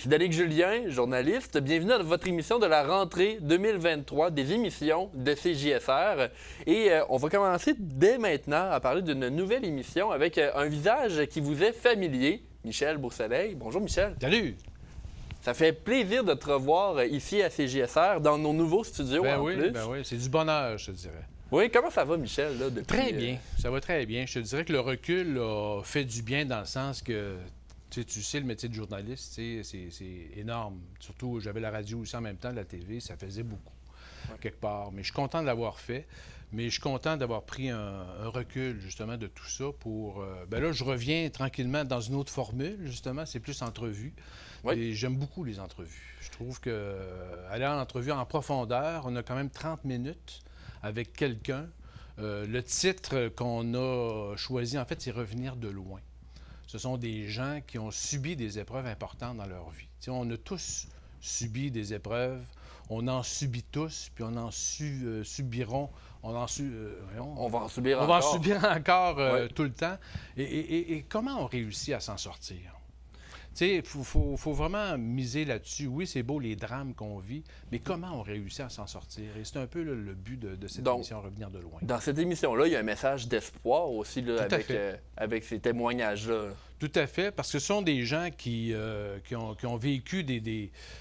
Ici Danick Julien, journaliste. Bienvenue à votre émission de la rentrée 2023 des émissions de CJSR. Et on va commencer dès maintenant à parler d'une nouvelle émission avec un visage qui vous est familier, Michel Beausoleil. Bonjour Michel. Salut! Ça fait plaisir de te revoir ici à CJSR dans nos nouveaux studios en plus. Ben oui, c'est du bonheur, je te dirais. Oui, comment ça va Michel là, depuis... Très bien, ça va très bien. Je te dirais que le recul a fait du bien dans le sens que tu sais, le métier de journaliste, c'est énorme. Surtout, j'avais la radio aussi en même temps, la TV, ça faisait beaucoup, quelque part. Mais je suis content de l'avoir fait. Mais je suis content d'avoir pris un recul, justement, de tout ça pour... ben là, je reviens tranquillement dans une autre formule, justement. C'est plus entrevue. Oui. Et j'aime beaucoup les entrevues. Je trouve que aller en entrevue en profondeur, on a quand même 30 minutes avec quelqu'un. Le titre qu'on a choisi, en fait, c'est « Revenir de loin ». Ce sont des gens qui ont subi des épreuves importantes dans leur vie. T'sais, on a tous subi des épreuves, on en subit tous, puis on en subiront, on va en subir encore Oui. tout le temps. Et comment on réussit à s'en sortir? Il faut vraiment miser là-dessus. Oui, c'est beau les drames qu'on vit, mais comment on réussit à s'en sortir? Et c'est un peu là, le but de cette émission, Revenir de loin. Dans cette émission-là, il y a un message d'espoir aussi là, Tout avec ces témoignages-là. Tout à fait, parce que ce sont des gens qui ont vécu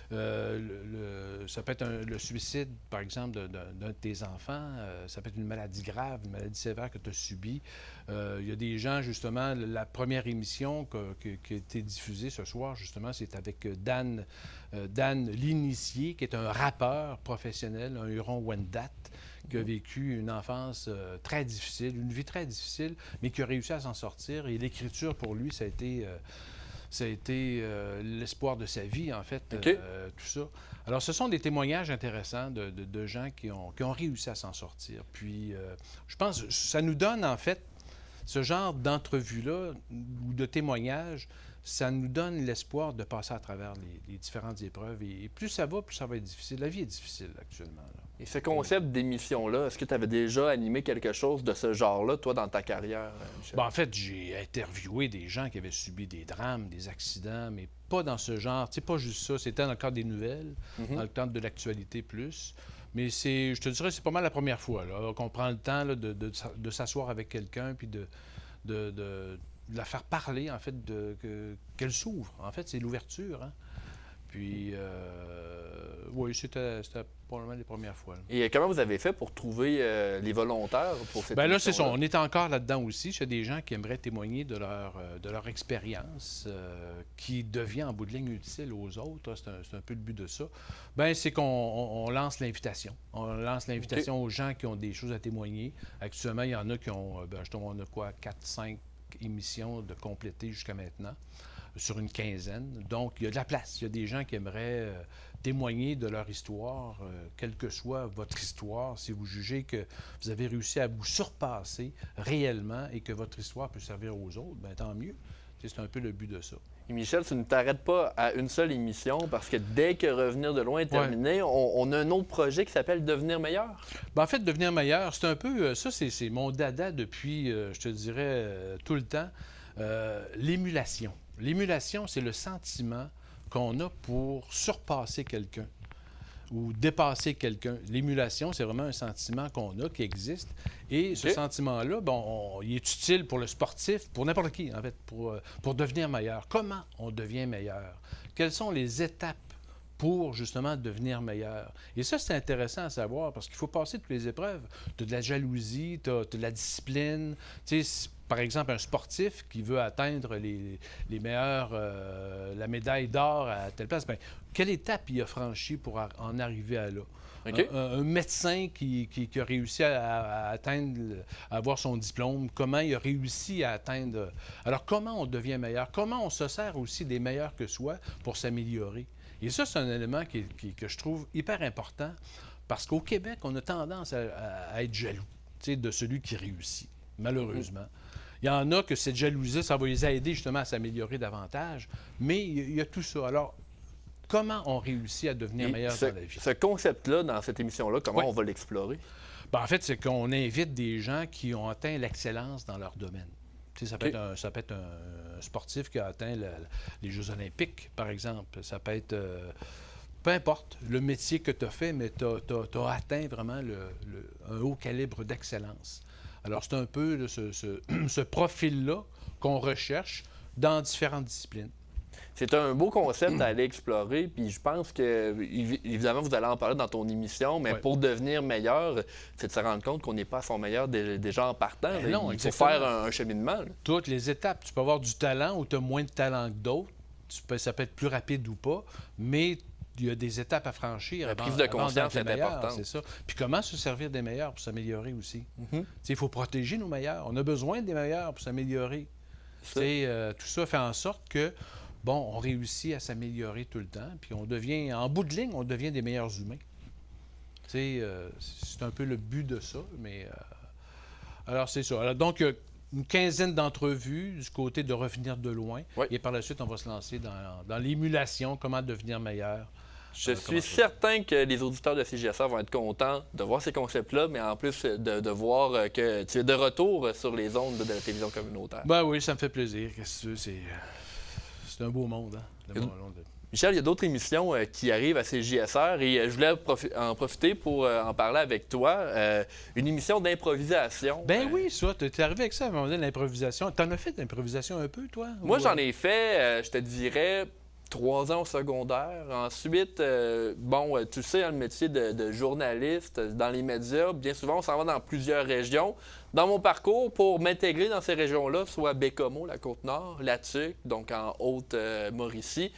ça peut être le suicide, par exemple, d'un de tes enfants, ça peut être une maladie grave, une maladie sévère que tu as subie. Il y a des gens, justement, la première émission qui a été diffusée ce soir, justement, c'est avec Dan L'Initié, qui est un rappeur professionnel, un Huron-Wendat, qui a vécu une enfance très difficile, une vie très difficile, mais qui a réussi à s'en sortir. Et l'écriture, pour lui, ça a été l'espoir de sa vie, en fait, OK. tout ça. Alors, ce sont des témoignages intéressants de gens qui ont réussi à s'en sortir. Puis, je pense que ça nous donne, en fait, ce genre d'entrevue-là ou de témoignages, ça nous donne l'espoir de passer à travers les différentes épreuves. Et plus ça va être difficile. La vie est difficile actuellement, là. Et ce concept d'émission-là, est-ce que tu avais déjà animé quelque chose de ce genre-là, toi, dans ta carrière, Michel? Ben, en fait, j'ai interviewé des gens qui avaient subi des drames, des accidents, mais pas dans ce genre. Tu sais, pas juste ça. C'était dans le cadre des nouvelles, dans le cadre de l'actualité plus. Mais je te dirais, c'est pas mal la première fois là, qu'on prend le temps là, de s'asseoir avec quelqu'un puis de la faire parler, en fait, qu'elle s'ouvre. En fait, c'est l'ouverture, hein? Puis, oui, c'était probablement les premières fois, là. Et comment vous avez fait pour trouver les volontaires pour cette Bien là, c'est ça. émission-là? On est encore là-dedans aussi. Il y a des gens qui aimeraient témoigner de leur expérience qui devient en bout de ligne utile aux autres. C'est un peu le but de ça. Bien, c'est qu'on lance l'invitation. On lance l'invitation aux gens qui ont des choses à témoigner. Actuellement, il y en a qui ont, on a quoi, 4-5 émissions de compléter jusqu'à maintenant, sur une quinzaine. Donc, il y a de la place. Il y a des gens qui aimeraient témoigner de leur histoire, quelle que soit votre histoire. Si vous jugez que vous avez réussi à vous surpasser réellement et que votre histoire peut servir aux autres, bien, tant mieux. C'est un peu le but de ça. Et Michel, tu ne t'arrêtes pas à une seule émission parce que dès que Revenir de loin est terminé, on a un autre projet qui s'appelle Devenir meilleur. Bien, en fait, devenir meilleur, c'est un peu... ça, c'est mon dada depuis, je te dirais, tout le temps. L'émulation. L'émulation, c'est le sentiment qu'on a pour surpasser quelqu'un ou dépasser quelqu'un. L'émulation, c'est vraiment un sentiment qu'on a, qui existe. Et ce sentiment-là, bon, il est utile pour le sportif, pour n'importe qui, en fait, pour devenir meilleur. Comment on devient meilleur? Quelles sont les étapes pour, justement, devenir meilleur? Et ça, c'est intéressant à savoir parce qu'il faut passer toutes les épreuves. Tu as de la jalousie, tu as de la discipline. Tu sais, par exemple, un sportif qui veut atteindre les meilleurs, la médaille d'or à telle place, bien, quelle étape il a franchi pour en arriver à là? OK. Un médecin qui a réussi à atteindre, à avoir son diplôme, comment il a réussi à atteindre... Alors, comment on devient meilleur? Comment on se sert aussi des meilleurs que soi pour s'améliorer? Et ça, c'est un élément que je trouve hyper important parce qu'au Québec, on a tendance à être jaloux, tu sais, de celui qui réussit, malheureusement. Il y en a que cette jalousie, ça va les aider justement à s'améliorer davantage, mais il y a tout ça. Alors, comment on réussit à devenir meilleur dans la vie? Ce concept-là, dans cette émission-là, comment on va l'explorer? Ben, en fait, c'est qu'on invite des gens qui ont atteint l'excellence dans leur domaine. Tu sais, ça peut être un sportif qui a atteint les Jeux olympiques, par exemple. Ça peut être... peu importe le métier que tu as fait, mais tu as atteint vraiment un haut calibre d'excellence. Alors, c'est un peu là, ce profil-là qu'on recherche dans différentes disciplines. C'est un beau concept à aller explorer, puis je pense que, évidemment, vous allez en parler dans ton émission, mais pour devenir meilleur, c'est de se rendre compte qu'on n'est pas à son meilleur déjà en partant. Ben non, il faut faire un cheminement. Là. Toutes les étapes. Tu peux avoir du talent ou tu as moins de talent que d'autres. Ça peut être plus rapide ou pas, mais il y a des étapes à franchir. La prise de conscience est importante. C'est ça. Puis comment se servir des meilleurs pour s'améliorer aussi? Il faut protéger nos meilleurs. On a besoin des meilleurs pour s'améliorer. Tout ça fait en sorte que on réussit à s'améliorer tout le temps, puis on devient, en bout de ligne, on devient des meilleurs humains. C'est un peu le but de ça, mais... alors, c'est ça. Alors, donc, une quinzaine d'entrevues du côté de revenir de loin, et par la suite, on va se lancer dans l'émulation, comment devenir meilleur. Je suis certain que les auditeurs de CJSR vont être contents de voir ces concepts-là, mais en plus de voir que tu es de retour sur les ondes de la télévision communautaire. Ben oui, ça me fait plaisir. C'est un beau monde, hein? Michel, il y a d'autres émissions qui arrivent à CJSR et je voulais en profiter pour en parler avec toi. Une émission d'improvisation. Ben oui, ça, tu es arrivé avec ça à un moment donné, l'improvisation. T'en as fait de l'improvisation un peu, toi? Moi, j'en ai fait, je te dirais, 3 ans au secondaire. Ensuite, tu sais, le métier de journaliste dans les médias, bien souvent, on s'en va dans plusieurs régions. Dans mon parcours, pour m'intégrer dans ces régions-là, soit Bécomo, la Côte-Nord, La Tuque, donc en Haute-Mauricie,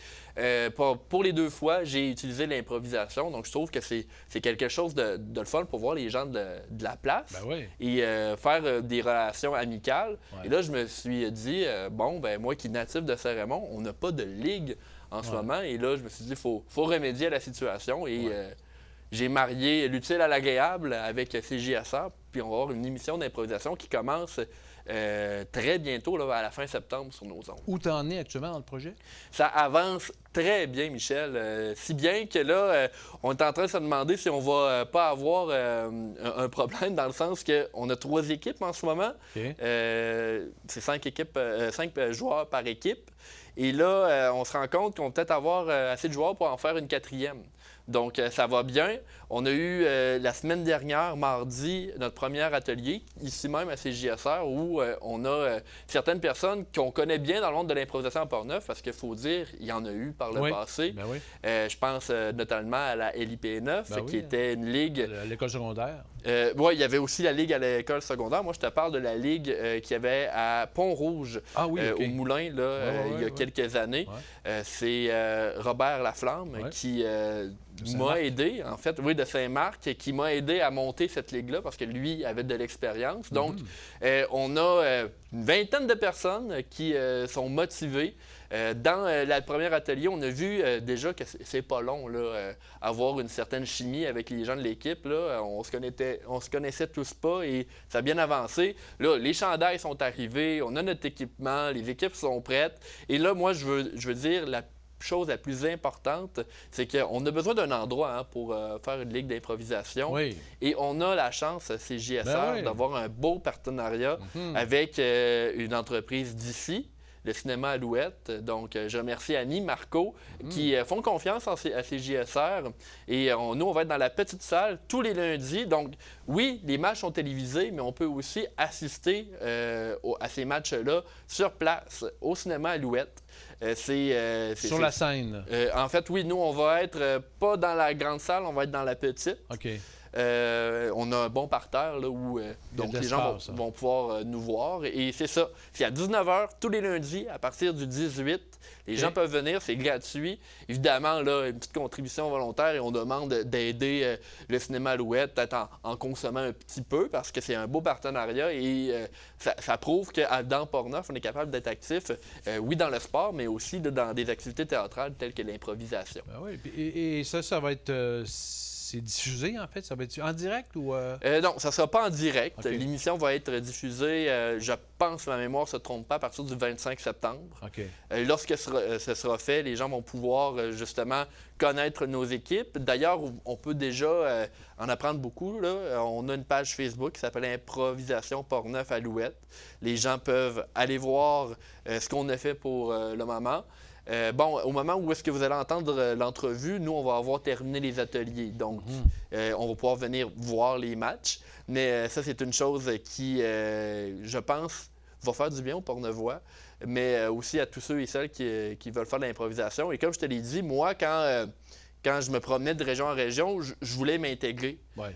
pour les 2 fois, j'ai utilisé l'improvisation. Donc, je trouve que c'est quelque chose de le fun pour voir les gens de la place et faire des relations amicales. Ouais. Et là, je me suis dit, moi qui suis natif de Saint-Raymond, on n'a pas de ligue en ce moment. Et là, je me suis dit, il faut remédier à la situation. Et j'ai marié l'utile à l'agréable avec CJSR. Puis on va avoir une émission d'improvisation qui commence très bientôt, là, à la fin septembre, sur nos ondes. Où t'en es actuellement dans le projet? Ça avance très bien, Michel. Si bien que là, on est en train de se demander si on va pas avoir un problème, dans le sens qu'on a 3 équipes en ce moment. Okay. C'est 5 joueurs par équipe. Et là, on se rend compte qu'on va peut-être avoir assez de joueurs pour en faire une 4e. Donc, ça va bien. On a eu la semaine dernière, mardi, notre premier atelier, ici même à CJSR, où on a certaines personnes qu'on connaît bien dans le monde de l'improvisation à Portneuf, parce qu'il faut dire, il y en a eu par le passé. Ben oui. Je pense notamment à la LIP9, qui était une ligue... À l'école secondaire. Oui, il y a aussi la ligue à l'école secondaire. Moi, je te parle de la ligue qu'il y avait à Pont-Rouge, au Moulin, là, il y a quelques années. Ouais. C'est Robert Laflamme qui... m'a aidé, en fait, de Saint-Marc, qui m'a aidé à monter cette ligue-là parce que lui avait de l'expérience. Donc, on a une vingtaine de personnes qui sont motivées. Dans le premier atelier, on a vu déjà que c'est pas long, là, avoir une certaine chimie avec les gens de l'équipe. Là. On se connaissait tous pas et ça a bien avancé. Là, les chandails sont arrivés, on a notre équipement, les équipes sont prêtes. Et là, moi, je veux dire, la chose la plus importante, c'est qu'on a besoin d'un endroit pour faire une ligue d'improvisation. Oui. Et on a la chance, CJSR, d'avoir un beau partenariat avec une entreprise d'ici, le cinéma Alouette. Donc, je remercie Annie, Marco, qui font confiance à CJSR. Et nous, on va être dans la petite salle tous les lundis. Donc, oui, les matchs sont télévisés, mais on peut aussi assister à ces matchs-là sur place, au cinéma Alouette. Sur la scène. En fait, oui, nous, on va être pas dans la grande salle, on va être dans la petite. OK. On a un bon parterre là, où donc les gens vont pouvoir nous voir. Et c'est ça. C'est à 19h tous les lundis à partir du 18. Les gens peuvent venir, c'est gratuit. Évidemment, là, une petite contribution volontaire et on demande d'aider le cinéma Alouette, peut-être en consommant un petit peu parce que c'est un beau partenariat et ça prouve que dans Portneuf, on est capable d'être actif, oui, dans le sport, mais aussi dans des activités théâtrales telles que l'improvisation. Ben oui, et ça va être... c'est diffusé, en fait? Ça va être en direct ou... Non, ça ne sera pas en direct. OK. L'émission va être diffusée, je pense, si ma mémoire ne se trompe pas, à partir du 25 septembre. OK. Lorsque ce sera fait, les gens vont pouvoir justement connaître nos équipes. D'ailleurs, on peut déjà en apprendre beaucoup, là. On a une page Facebook qui s'appelle Improvisation Portneuf Alouette. Les gens peuvent aller voir ce qu'on a fait pour le moment. Au moment où est-ce que vous allez entendre l'entrevue, nous, on va avoir terminé les ateliers. Donc, on va pouvoir venir voir les matchs. Mais ça, c'est une chose qui, je pense, va faire du bien aux Portneuvois, mais aussi à tous ceux et celles qui veulent faire de l'improvisation. Et comme je te l'ai dit, moi, quand je me promenais de région en région, je voulais m'intégrer. Ouais.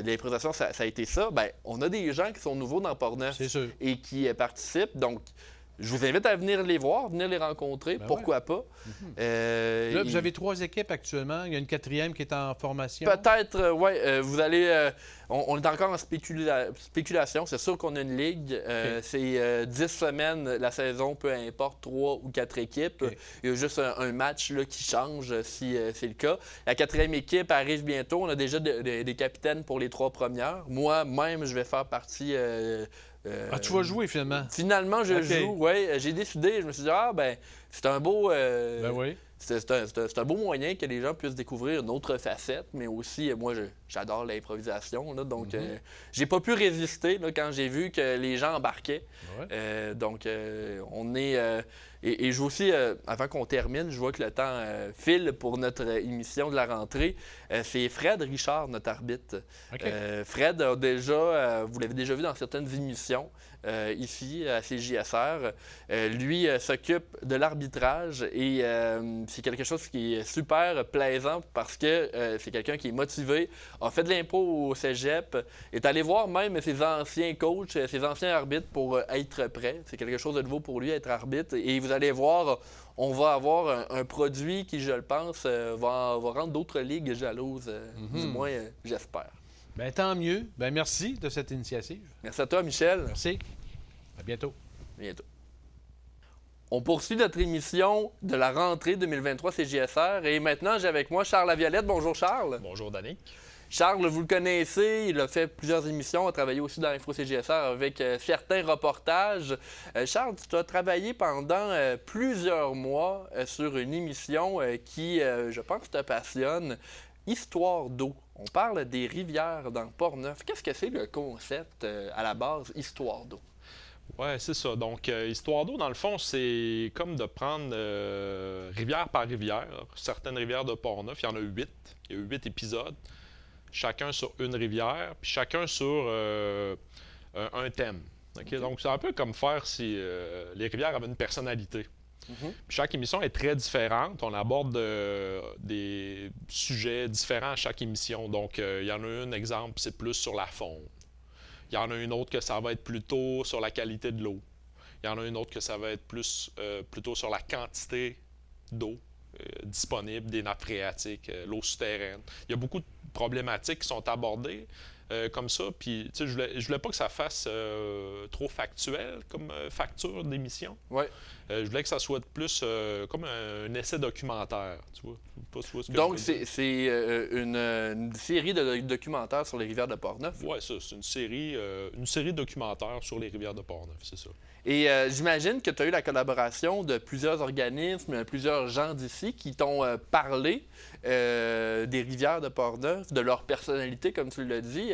L'improvisation, ça a été ça. Bien, on a des gens qui sont nouveaux dans Portneuf C'est sûr. et qui participent. Donc, je vous invite à venir les voir, venir les rencontrer, Ben pourquoi pas. Là, vous avez 3 équipes actuellement. Il y a une 4e qui est en formation. Peut-être, oui. Vous allez... on est encore en spéculation. C'est sûr qu'on a une ligue. C'est 10 semaines la saison, peu importe, 3 ou 4 équipes. OK. Il y a juste un match là, qui change si c'est le cas. La 4e équipe arrive bientôt. On a déjà des capitaines pour les 3 premières. Moi-même, je vais faire partie... Tu vas jouer finalement? Finalement, je OK. joue, oui. J'ai décidé, je me suis dit, c'est un beau... Ben oui. C'est un beau moyen que les gens puissent découvrir une autre facette, mais aussi, moi, j'adore l'improvisation, là, donc j'ai pas pu résister là, quand j'ai vu que les gens embarquaient. Ouais. On est... et je veux aussi, avant qu'on termine, je vois que le temps file pour notre émission de la rentrée. C'est Fred Richard, notre arbitre. OK. Fred a déjà, vous l'avez déjà vu dans certaines émissions, ici à CJSR. Lui s'occupe de l'arbitrage et c'est quelque chose qui est super plaisant parce que c'est quelqu'un qui est motivé, a fait de l'impro au cégep, est allé voir même ses anciens coachs, ses anciens arbitres pour être prêt. C'est quelque chose de nouveau pour lui, être arbitre. Et vous allez voir, on va avoir un produit qui, je le pense, va rendre d'autres ligues jalouses, du moins, j'espère. Ben tant mieux. Ben merci de cette initiative. Merci à toi, Michel. Merci. À bientôt. À bientôt. On poursuit notre émission de la rentrée 2023 CJSR et maintenant j'ai avec moi Charles Laviolette. Bonjour Charles. Bonjour Danick. Charles, vous le connaissez, il a fait plusieurs émissions, a travaillé aussi dans l'Info CJSR avec certains reportages. Charles, tu as travaillé pendant plusieurs mois sur une émission qui, je pense, te passionne, Histoire d'eau. On parle des rivières dans Portneuf. Qu'est-ce que c'est le concept à la base, Histoire d'eau? Oui, c'est ça. Donc, Histoire d'eau, dans le fond, c'est comme de prendre rivière par rivière. Certaines rivières de Portneuf, il y en a 8. Il y a 8 épisodes. Chacun sur une rivière, puis chacun sur un thème. Okay? Donc, c'est un peu comme faire si les rivières avaient une personnalité. Puis chaque émission est très différente. On aborde des sujets différents à chaque émission. Donc, il y en a une, exemple, c'est plus sur la faune. Il y en a une autre que ça va être plutôt sur la qualité de l'eau. Il y en a une autre que ça va être plus plutôt sur la quantité d'eau disponible, des nappes phréatiques, l'eau souterraine. Il y a beaucoup de problématiques qui sont abordées comme ça. Puis, tu sais, je voulais pas que ça fasse trop factuel comme facture d'émission. Ouais. Je voulais que ça soit plus comme un essai documentaire, tu vois. Pas si tu vois ce que Donc, je veux dire. c'est une série de documentaires sur les rivières de Portneuf. Oui, ça, c'est une série documentaire sur les rivières de Portneuf, c'est ça. Et j'imagine que tu as eu la collaboration de plusieurs organismes, plusieurs gens d'ici qui t'ont parlé des rivières de Portneuf, de leur personnalité, comme tu l'as dit.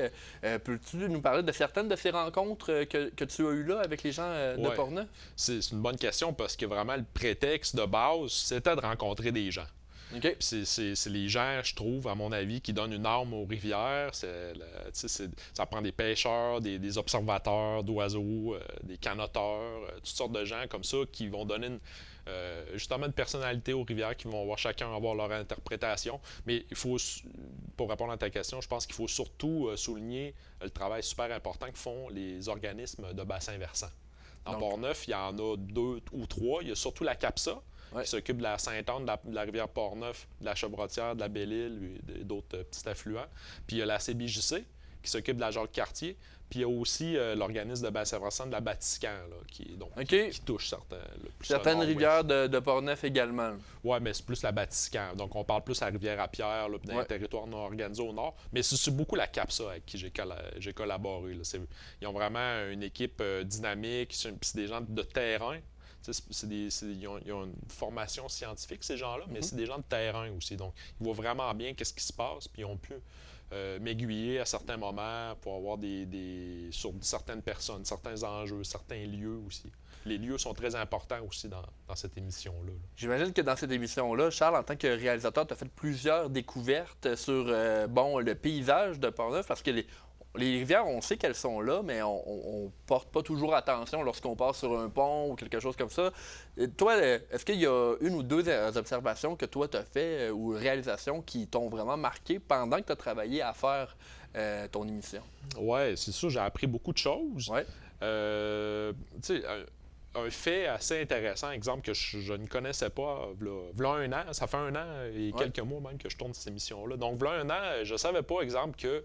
Peux-tu nous parler de certaines de ces rencontres que tu as eues là avec les gens de Ouais. Portneuf? C'est une bonne question parce que vraiment, le prétexte de base, c'était de rencontrer des gens. OK. Puis c'est les gens, je trouve, à mon avis, qui donnent une arme aux rivières. Ça prend des pêcheurs, des observateurs d'oiseaux, des canoteurs, toutes sortes de gens comme ça qui vont donner justement une personnalité aux rivières, qui vont chacun avoir leur interprétation. Mais il faut, pour répondre à ta question, je pense qu'il faut surtout souligner le travail super important que font les organismes de bassin versant. Dans Portneuf, il y en a 2 ou 3. Il y a surtout la CAPSA, qui s'occupe de la Sainte-Anne, de la rivière Portneuf, de la Chevrotière, de la Belle-Île et d'autres petits affluents. Puis il y a la CBJC, qui s'occupe de la Jacques-Cartier. Puis il y a aussi l'organisme de Basse-Saint-Vincent de la Batiscan, là, qui touche certaines rivières de Portneuf également. Oui, mais c'est plus la Batiscan. Donc on parle plus à la Rivière-à-Pierre, là, dans les territoires non organisés au nord. Mais c'est beaucoup la CAPSA avec qui j'ai collaboré. Là. Ils ont vraiment une équipe dynamique, c'est des gens de terrain. Ils ont une formation scientifique, ces gens-là, mais c'est des gens de terrain aussi. Donc, ils voient vraiment bien qu'est-ce qui se passe, puis ils ont pu m'aiguiller à certains moments pour avoir sur certaines personnes, certains enjeux, certains lieux aussi. Les lieux sont très importants aussi dans cette émission-là. J'imagine que dans cette émission-là, Charles, en tant que réalisateur, tu as fait plusieurs découvertes sur le paysage de Portneuf, parce que les rivières, on sait qu'elles sont là, mais on porte pas toujours attention lorsqu'on passe sur un pont ou quelque chose comme ça. Et toi, est-ce qu'il y a une ou deux observations que toi tu as fait ou réalisations qui t'ont vraiment marqué pendant que tu as travaillé à faire ton émission? Oui, c'est sûr, j'ai appris beaucoup de choses. Ouais. Un fait assez intéressant, exemple que je ne connaissais pas, v'là un an, ça fait un an et quelques mois même que je tourne cette émission-là. Donc, v'là un an, je ne savais pas, exemple, que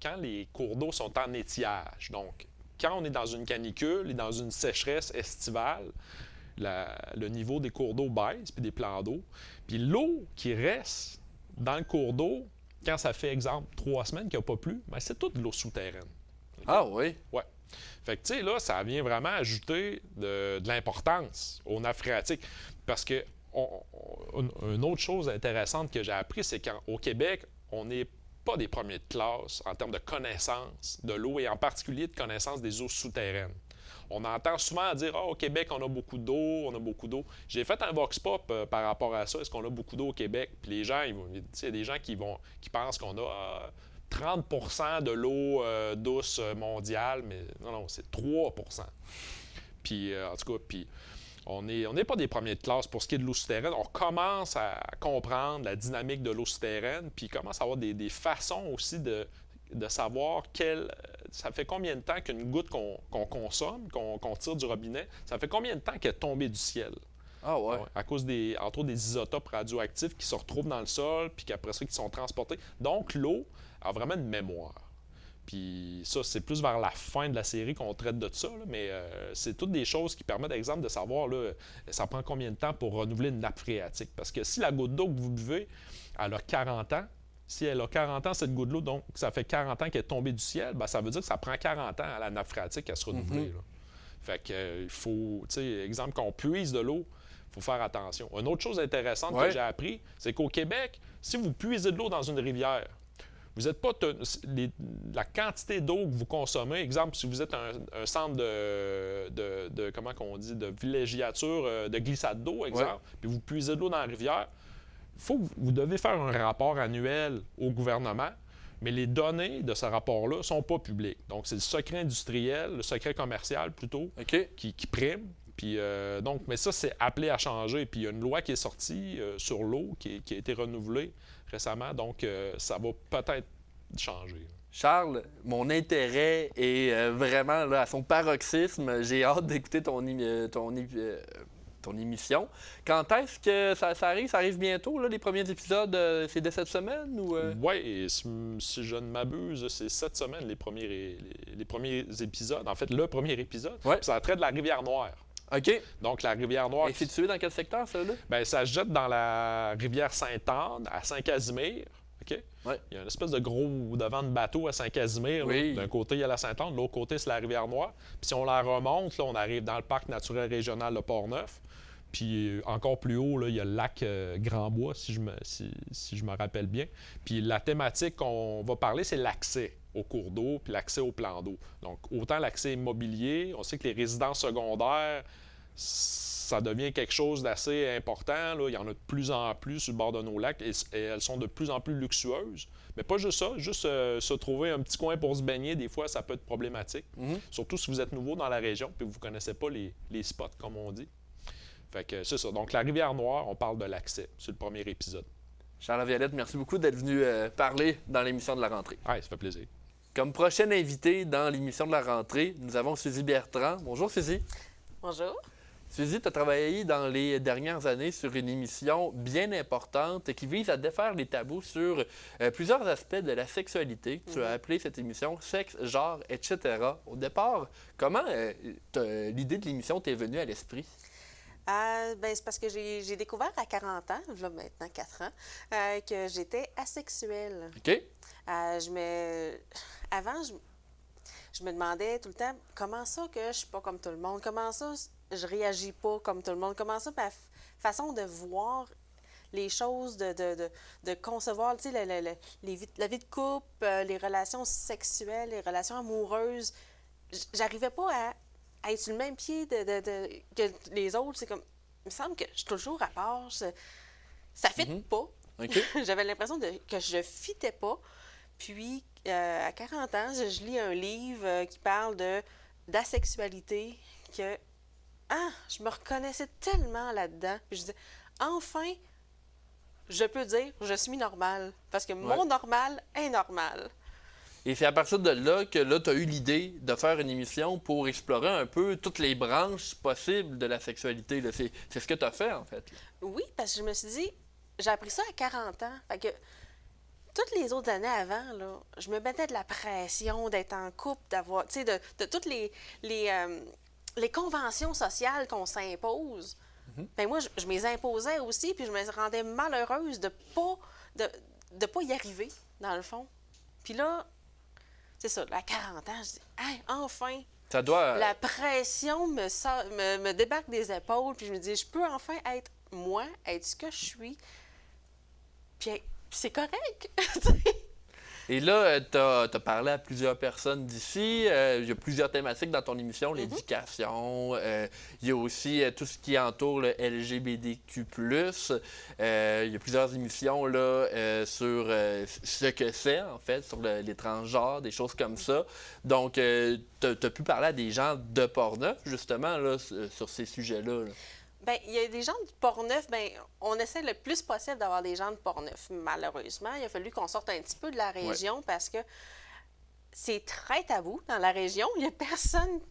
quand les cours d'eau sont en étiage, donc quand on est dans une canicule et dans une sécheresse estivale, le niveau des cours d'eau baisse, puis des plans d'eau, puis l'eau qui reste dans le cours d'eau, quand ça fait, exemple, 3 semaines qu'il n'y a pas plu, ben c'est toute de l'eau souterraine. Okay? Ah oui? Oui. Fait que, tu sais, là, ça vient vraiment ajouter de l'importance aux nappes phréatiques. Parce que une autre chose intéressante que j'ai appris, c'est qu'au Québec, on n'est pas des premiers de classe en termes de connaissance de l'eau et en particulier de connaissance des eaux souterraines. On entend souvent dire « au Québec, on a beaucoup d'eau, on a beaucoup d'eau. » J'ai fait un vox pop par rapport à ça. Est-ce qu'on a beaucoup d'eau au Québec? Puis les gens, il y a des gens qui pensent qu'on a 30 % de l'eau douce mondiale, mais non, c'est 3 %. Puis, en tout cas, on n'est pas des premiers de classe pour ce qui est de l'eau souterraine. On commence à comprendre la dynamique de l'eau souterraine, puis il commence à avoir des façons aussi de savoir ça fait combien de temps qu'une goutte qu'on consomme, qu'on tire du robinet, ça fait combien de temps qu'elle est tombée du ciel. Ah ouais. À cause entre autres des isotopes radioactifs qui se retrouvent dans le sol, puis qu'après ça, qui sont transportés. Donc, l'eau a vraiment une mémoire. Puis ça, c'est plus vers la fin de la série qu'on traite de ça, là, mais c'est toutes des choses qui permettent, exemple, de savoir là, ça prend combien de temps pour renouveler une nappe phréatique. Parce que si la goutte d'eau que vous buvez, elle a 40 ans, si elle a 40 ans, cette goutte d'eau, donc ça fait 40 ans qu'elle est tombée du ciel, bien, ça veut dire que ça prend 40 ans à la nappe phréatique à se renouveler. Là. Fait que il faut, tu sais, exemple, quand on puise de l'eau, il faut faire attention. Une autre chose intéressante que j'ai appris, c'est qu'au Québec, si vous puisez de l'eau dans une rivière, vous n'êtes pas la quantité d'eau que vous consommez. Exemple, si vous êtes un centre de comment qu'on dit, de villégiature, de glissade d'eau, exemple, puis vous puisez de l'eau dans la rivière, vous devez faire un rapport annuel au gouvernement, mais les données de ce rapport-là ne sont pas publiques. Donc, c'est le secret industriel, le secret commercial plutôt, qui prime. Puis, mais ça, c'est appelé à changer. Puis il y a une loi qui est sortie sur l'eau, qui a été renouvelée récemment. Donc, ça va peut-être changer. Charles, mon intérêt est vraiment là, à son paroxysme. J'ai hâte d'écouter ton émission. Quand est-ce que ça arrive? Ça arrive bientôt, là, les premiers épisodes? C'est dès cette semaine? Oui, et si je ne m'abuse, c'est cette semaine les premiers épisodes. En fait, le premier épisode. Ça traite de la Rivière-Noire. OK. Donc, la Rivière-Noire... Et c'est situé dans quel secteur, ça, là? Bien, ça se jette dans la rivière Sainte-Anne, à Saint-Casimir. OK? Ouais. Il y a une espèce de gros devant de bateau à Saint-Casimir. D'un côté, il y a la Sainte-Anne, de l'autre côté, c'est la Rivière-Noire. Puis si on la remonte, là, on arrive dans le parc naturel régional de Portneuf. Puis encore plus haut, là, il y a le lac Grand-Bois, si je me rappelle bien. Puis la thématique qu'on va parler, c'est l'accès au cours d'eau puis l'accès au plan d'eau. Donc, autant l'accès immobilier, on sait que les résidences secondaires, ça devient quelque chose d'assez important. Là. Il y en a de plus en plus sur le bord de nos lacs et elles sont de plus en plus luxueuses. Mais pas juste ça, juste se trouver un petit coin pour se baigner, des fois, ça peut être problématique. Surtout si vous êtes nouveau dans la région et que vous ne connaissez pas les spots, comme on dit. Fait que c'est ça. Donc, la Rivière-Noire, on parle de l'accès. C'est le premier épisode. Charles Violette, merci beaucoup d'être venu parler dans l'émission de la rentrée. Oui, ça fait plaisir. Comme prochaine invitée dans l'émission de la rentrée, nous avons Suzy Bertrand. Bonjour, Suzy. Bonjour. Suzy, tu as travaillé dans les dernières années sur une émission bien importante qui vise à défaire les tabous sur plusieurs aspects de la sexualité. Tu as appelé cette émission Sexe, genre, etc. Au départ, comment l'idée de l'émission t'est venue à l'esprit? C'est parce que j'ai découvert à 40 ans, là maintenant 4 ans, que j'étais asexuelle. OK. Avant, je me demandais tout le temps, comment ça que je suis pas comme tout le monde? Comment ça je réagis pas comme tout le monde? Comment ça ma façon de voir les choses, de concevoir, tu sais, la vie de couple, les relations sexuelles, les relations amoureuses, j'arrivais pas à être sur le même pied que les autres. C'est comme, il me semble que je suis toujours à part. Ça ne fit pas. OK. J'avais l'impression que je ne fitais pas. Puis, à 40 ans, je lis un livre qui parle d'asexualité, que je me reconnaissais tellement là-dedans. Puis je disais, enfin, je peux dire, je suis normale. Parce que mon normal est normal. Et c'est à partir de là que tu as eu l'idée de faire une émission pour explorer un peu toutes les branches possibles de la sexualité. Là. C'est ce que tu as fait, en fait. Là. Oui, parce que je me suis dit, j'ai appris ça à 40 ans. Fait que toutes les autres années avant, là, je me mettais de la pression d'être en couple, d'avoir, tu sais, de toutes les conventions sociales qu'on s'impose. Ben moi, je me les imposais aussi, puis je me rendais malheureuse de pas y arriver, dans le fond. Puis là, c'est ça, à 40 ans, je dis, hey, enfin, ça doit... la pression me débarque des épaules, puis je me dis, je peux enfin être moi, être ce que je suis, puis c'est correct. Et là, tu as parlé à plusieurs personnes d'ici. Il y a plusieurs thématiques dans ton émission, l'éducation. Il y a aussi tout ce qui entoure le LGBTQ+. Il y a plusieurs émissions là, sur ce que c'est, en fait, sur les transgenres, des choses comme ça. Donc, tu as pu parler à des gens de Portneuf, justement, là, sur ces sujets-là. Là. Bien, il y a des gens de Portneuf, bien, on essaie le plus possible d'avoir des gens de Portneuf. Malheureusement, il a fallu qu'on sorte un petit peu de la région parce que c'est très tabou dans la région. Il n'y a personne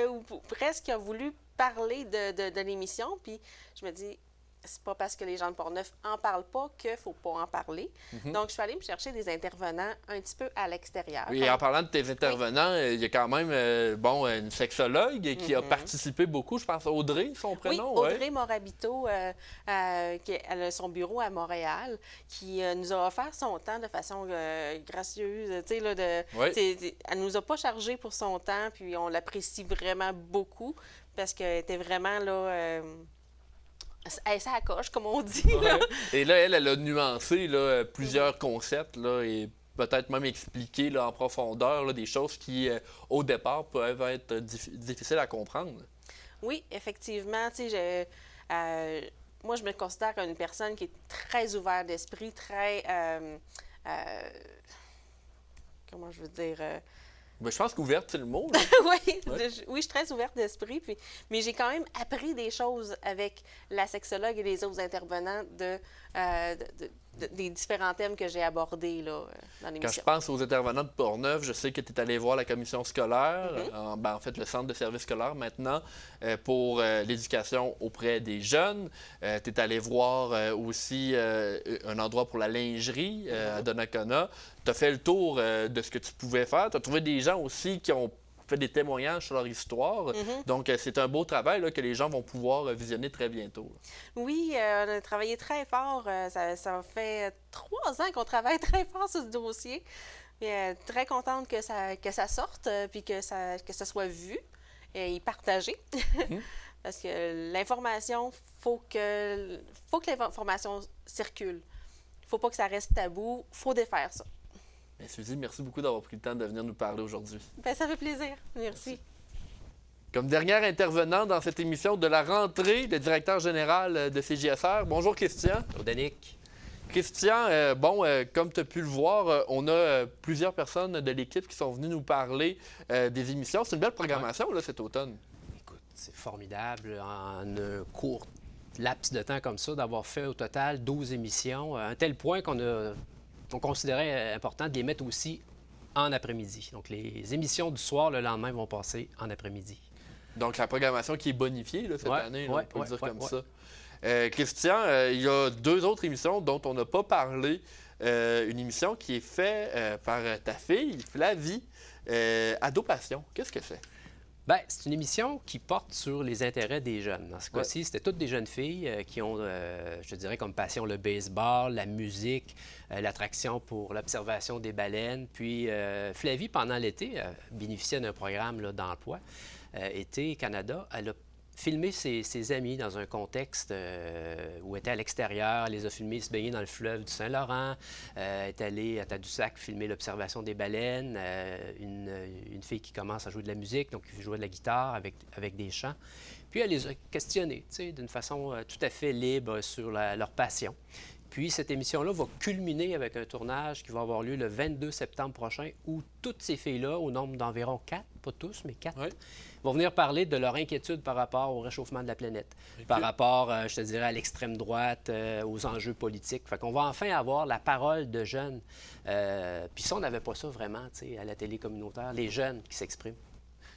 ou presque qui a voulu parler de l'émission. Puis je me dis, c'est pas parce que les gens de Portneuf en parlent pas qu'il faut pas en parler. Donc, je suis allée me chercher des intervenants un petit peu à l'extérieur. Oui, et en parlant de tes intervenants, il y a quand même une sexologue qui a participé beaucoup, je pense, Audrey, son prénom. Oui, Audrey Morabito, elle a son bureau à Montréal, qui nous a offert son temps de façon gracieuse. Tu sais, elle nous a pas chargé pour son temps, puis on l'apprécie vraiment beaucoup parce qu'elle était vraiment là... ça accroche, comme on dit. Là. Et là, elle a nuancé là, plusieurs concepts là, et peut-être même expliqué là, en profondeur là, des choses qui, au départ, peuvent être difficiles à comprendre. Oui, effectivement. Moi, je me considère une personne qui est très ouverte d'esprit, très... comment je veux dire... Ben, je pense qu'ouverte, c'est le mot. Oui, je suis très ouverte d'esprit. Mais j'ai quand même appris des choses avec la sexologue et les autres intervenants des différents thèmes que j'ai abordés là, dans l'émission. Quand je pense aux intervenants de Portneuf, je sais que tu es allé voir la commission scolaire, en fait le centre de service scolaire maintenant, pour l'éducation auprès des jeunes. Tu es allé voir aussi un endroit pour la lingerie à Donnacona. Tu as fait le tour de ce que tu pouvais faire. Tu as trouvé des gens aussi qui ont fait des témoignages sur leur histoire. Donc, c'est un beau travail là, que les gens vont pouvoir visionner très bientôt. Oui, on a travaillé très fort. Ça fait 3 ans qu'on travaille très fort sur ce dossier. Très contente que ça sorte puis que ça soit vu et partagé. Parce que l'information, faut que l'information circule. Il ne faut pas que ça reste tabou. Il faut défaire ça. Bien, Suzy, merci beaucoup d'avoir pris le temps de venir nous parler aujourd'hui. Bien, ça fait plaisir. Merci. Comme dernière intervenante dans cette émission de la rentrée, le directeur général de CJSR. Bonjour, Christian. Bonjour, Danick. Christian, comme tu as pu le voir, on a plusieurs personnes de l'équipe qui sont venues nous parler des émissions. C'est une belle programmation là, cet automne. Écoute, c'est formidable en un court laps de temps comme ça d'avoir fait au total 12 émissions, à un tel point on considérait important de les mettre aussi en après-midi. Donc, les émissions du soir, le lendemain, vont passer en après-midi. Donc, la programmation qui est bonifiée là, cette Ouais, année, là, ouais, on peut le dire ouais, comme ouais. ça. Christian, il y a 2 autres émissions dont on n'a pas parlé. Une émission qui est faite par ta fille, Flavie, Ado Passion. Qu'est-ce que c'est? Bien, c'est une émission qui porte sur les intérêts des jeunes. Dans ce cas-ci, c'était toutes des jeunes filles qui ont, je dirais, comme passion le baseball, la musique, l'attraction pour l'observation des baleines. Puis Flavie, pendant l'été, bénéficiait d'un programme là, d'emploi. Été Canada, elle a filmé ses amis dans un contexte où elle était à l'extérieur. Elle les a filmés se baigner dans le fleuve du Saint-Laurent. Elle est allée à Tadoussac filmer l'observation des baleines. Une fille qui commence à jouer de la musique, donc qui jouait de la guitare avec des chants. Puis elle les a questionnés, tu sais, d'une façon tout à fait libre sur leur passion. Puis cette émission-là va culminer avec un tournage qui va avoir lieu le 22 septembre prochain où toutes ces filles-là, au nombre d'environ 4, pas tous, mais 4, vont venir parler de leur inquiétude par rapport au réchauffement de la planète, par rapport, je te dirais, à l'extrême droite, aux enjeux politiques. Fait qu'on va enfin avoir la parole de jeunes. Puis ça, on n'avait pas ça vraiment, tu sais, à la télé communautaire, les jeunes qui s'expriment.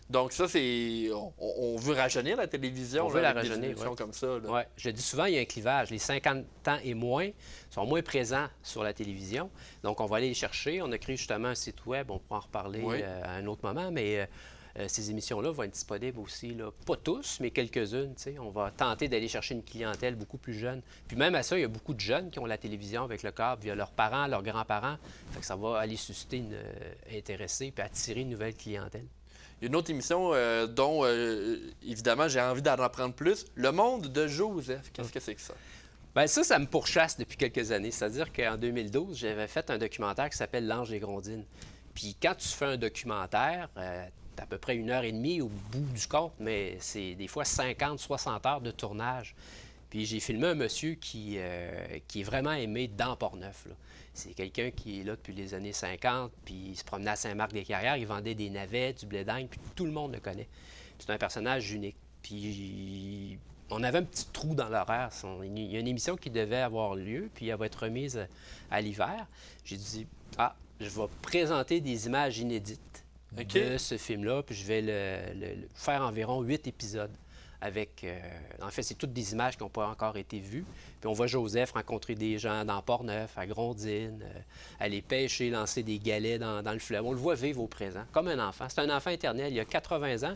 Donc ça, c'est... On veut rajeunir la télévision On veut là, la avec rajeunir, des émissions ouais. comme ça. Là. Oui, je le dis souvent, il y a un clivage. Les 50 ans et moins sont moins présents sur la télévision. Donc, on va aller les chercher. On a créé justement un site web. On pourra en reparler à un autre moment, mais ces émissions-là vont être disponibles aussi, là, pas tous, mais quelques-unes. Tu sais. On va tenter d'aller chercher une clientèle beaucoup plus jeune. Puis même à ça, il y a beaucoup de jeunes qui ont la télévision avec le câble via leurs parents, leurs grands-parents. Fait que ça va aller susciter intéresser puis attirer une nouvelle clientèle. Il y a une autre émission dont, évidemment, j'ai envie d'en apprendre plus. Le monde de Joseph. Qu'est-ce que c'est que ça? Bien, ça me pourchasse depuis quelques années. C'est-à-dire qu'en 2012, j'avais fait un documentaire qui s'appelle L'Ange des Grondines. Puis quand tu fais un documentaire, t'as à peu près 1h30 au bout du compte, mais c'est des fois 50, 60 heures de tournage. Puis j'ai filmé un monsieur qui est vraiment aimé dans Port-Neuf, là. C'est quelqu'un qui est là depuis les années 50, puis il se promenait à Saint-Marc-des-Carrières, il vendait des navets, du blé d'Agne, puis tout le monde le connaît. C'est un personnage unique. Puis on avait un petit trou dans l'horaire. Il y a une émission qui devait avoir lieu, puis elle va être remise à l'hiver. J'ai dit, je vais présenter des images inédites de ce film-là, puis je vais le faire environ 8 épisodes. En fait, c'est toutes des images qui n'ont pas encore été vues. Puis on voit Joseph rencontrer des gens dans Port-Neuf, à Grondines, aller pêcher, lancer des galets dans le fleuve. On le voit vivre au présent, comme un enfant. C'est un enfant éternel, il a 80 ans,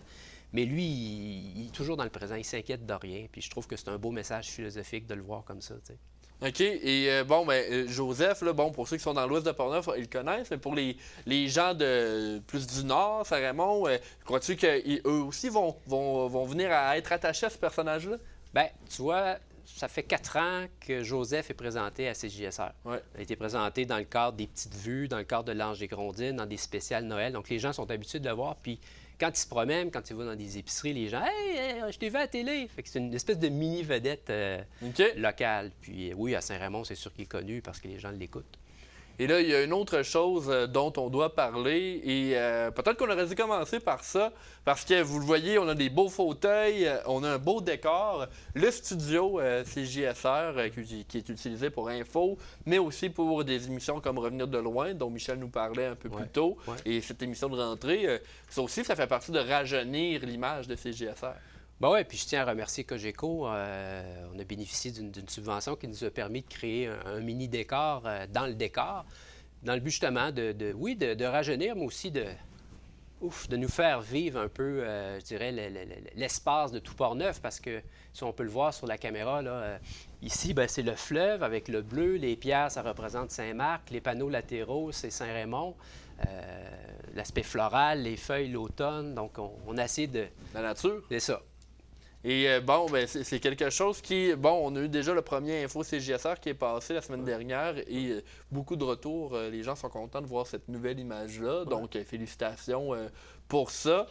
mais lui, il est toujours dans le présent, il s'inquiète de rien. Puis je trouve que c'est un beau message philosophique de le voir comme ça, tu sais. OK. Et Joseph, là, pour ceux qui sont dans l'ouest de Port-Neuf, ils le connaissent, mais pour les gens de plus du nord, Saint-Raymond, crois-tu qu'eux aussi vont venir à être attachés à ce personnage-là? Bien, tu vois, ça fait 4 ans que Joseph est présenté à CJSR. Ouais. Il a été présenté dans le cadre des Petites Vues, dans le cadre de l'Ange des Grondines, dans des spéciales Noël. Donc, les gens sont habitués de le voir. Puis, quand ils se promènent, quand ils vont dans des épiceries, les gens « Hey, je t'ai vu à la télé! » Fait que c'est une espèce de mini-vedette locale. Puis oui, à Saint-Raymond, c'est sûr qu'il est connu parce que les gens l'écoutent. Et là, il y a une autre chose dont on doit parler, et peut-être qu'on aurait dû commencer par ça, parce que vous le voyez, on a des beaux fauteuils, on a un beau décor. Le studio CJSR qui est utilisé pour info, mais aussi pour des émissions comme Revenir de loin, dont Michel nous parlait un peu plus tôt, et cette émission de rentrée, ça aussi, ça fait partie de rajeunir l'image de CJSR. Ben oui, puis je tiens à remercier Cogeco. On a bénéficié d'une subvention qui nous a permis de créer un mini-décor dans le décor, dans le but justement de rajeunir, mais aussi de nous faire vivre un peu, je dirais, l'espace de tout Port-Neuf, parce que si on peut le voir sur la caméra, là, ici, ben, c'est le fleuve avec le bleu, les pierres, ça représente Saint-Marc, les panneaux latéraux, c'est Saint-Raymond. L'aspect floral, les feuilles, l'automne, donc on a essayé de... La nature. C'est ça. Et c'est quelque chose qui... on a eu déjà le premier Info CJSR qui est passé la semaine dernière et beaucoup de retours. Les gens sont contents de voir cette nouvelle image-là. Donc, félicitations pour ça.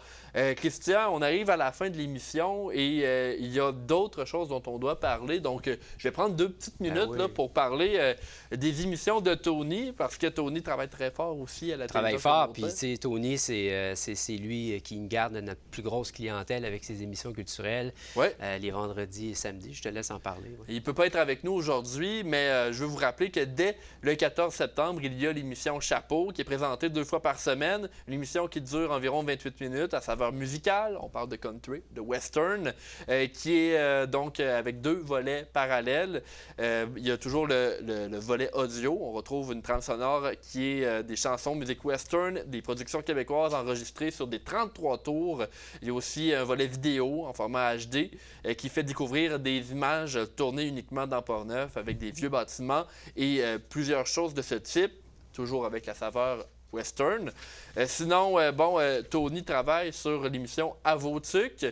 Christian, on arrive à la fin de l'émission et il y a d'autres choses dont on doit parler. Donc, je vais prendre 2 petites minutes là, pour parler des émissions de Tony, parce que Tony travaille très fort aussi à la télévision. Travaille fort, puis tu sais, Tony, c'est lui qui garde notre plus grosse clientèle avec ses émissions culturelles. Ouais. les vendredis et samedis. Je te laisse en parler. Ouais. Il ne peut pas être avec nous aujourd'hui, mais je veux vous rappeler que dès le 14 septembre, il y a l'émission Chapeau qui est présentée 2 fois par semaine. Une émission qui dure environ 28 minutes à saveur musicale. On parle de country, de western, qui est donc avec 2 volets parallèles. Il y a toujours le volet audio. On retrouve une trame sonore qui est des chansons, musique western, des productions québécoises enregistrées sur des 33 tours. Il y a aussi un volet vidéo en format HD qui fait découvrir des images tournées uniquement dans Portneuf avec des vieux bâtiments et plusieurs choses de ce type, toujours avec la saveur western. Sinon, Tony travaille sur l'émission À vos tucs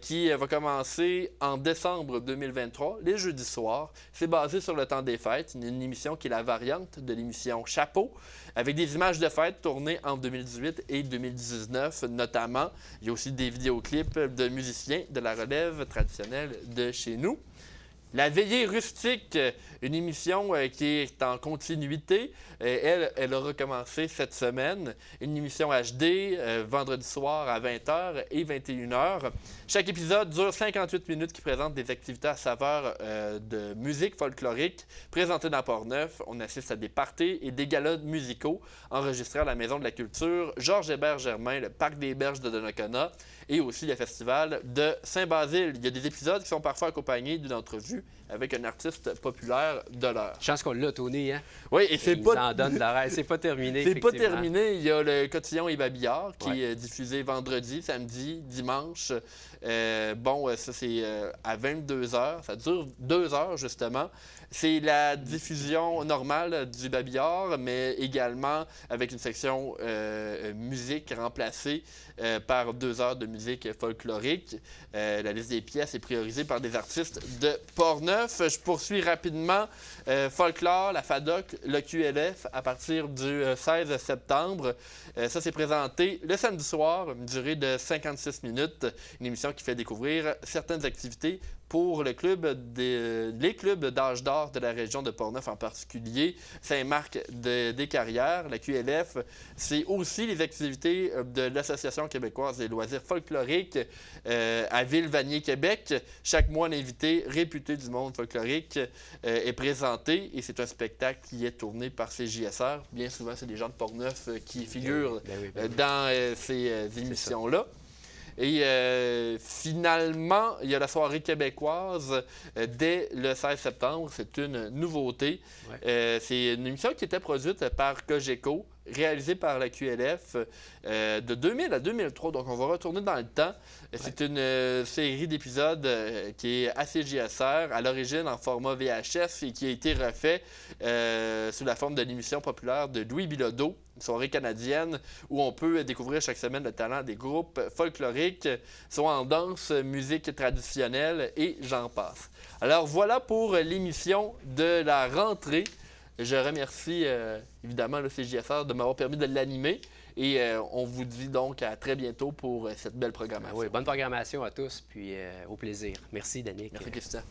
qui va commencer en décembre 2023, les jeudis soirs. C'est basé sur le temps des fêtes, une émission qui est la variante de l'émission Chapeau, avec des images de fêtes tournées en 2018 et 2019 notamment. Il y a aussi des vidéoclips de musiciens de la relève traditionnelle de chez nous. La Veillée rustique, une émission qui est en continuité. Elle a recommencé cette semaine. Une émission HD, vendredi soir à 20h et 21h. Chaque épisode dure 58 minutes qui présente des activités à saveur de musique folklorique présentées dans Portneuf. On assiste à des parties et des galas musicaux enregistrés à la Maison de la Culture, Georges-Hébert-Germain, le Parc des Berges de Donnacona et aussi le Festival de Saint-Basile. Il y a des épisodes qui sont parfois accompagnés d'une entrevue avec un artiste populaire de l'heure. Chance qu'on l'a, Tony, hein? Oui, et c'est Il pas... nous en donne d'arrêt. C'est pas terminé, C'est pas effectivement. terminé. Il y a le Cotillon et Babillard qui est diffusé vendredi, samedi, dimanche. Ça, c'est à 22h. Ça dure 2 heures, justement. C'est la diffusion normale du Babillard, mais également avec une section musique remplacée par 2 heures de musique folklorique. La liste des pièces est priorisée par des artistes de Portneuf. Je poursuis rapidement. Folklore, la FADOC, le QLF, à partir du 16 septembre. Ça, c'est présenté le samedi soir, une durée de 56 minutes. Une émission qui fait découvrir certaines activités pour les clubs d'âge d'or de la région de Portneuf en particulier, Saint-Marc-des-Carrières, la QLF. C'est aussi les activités de l'Association québécoise des loisirs folkloriques à Ville-Vanier, Québec. Chaque mois, un invité réputé du monde folklorique est présenté et c'est un spectacle qui est tourné par CJSR. Bien souvent, c'est des gens de Portneuf qui figurent dans ces émissions-là. Et finalement, il y a la soirée québécoise dès le 16 septembre. C'est une nouveauté. Ouais. C'est une émission qui était produite par Cogeco, réalisée par la QLF de 2000 à 2003. Donc, on va retourner dans le temps. C'est une série d'épisodes qui est à CJSR, à l'origine en format VHS et qui a été refait sous la forme de l'émission populaire de Louis Bilodeau, une soirée canadienne où on peut découvrir chaque semaine le talent des groupes folkloriques, soit en danse, musique traditionnelle et j'en passe. Alors, voilà pour l'émission de la rentrée. Je remercie évidemment le CJSR de m'avoir permis de l'animer et on vous dit donc à très bientôt pour cette belle programmation. Oui, bonne programmation à tous, puis au plaisir. Merci, Danick. Merci, Christian.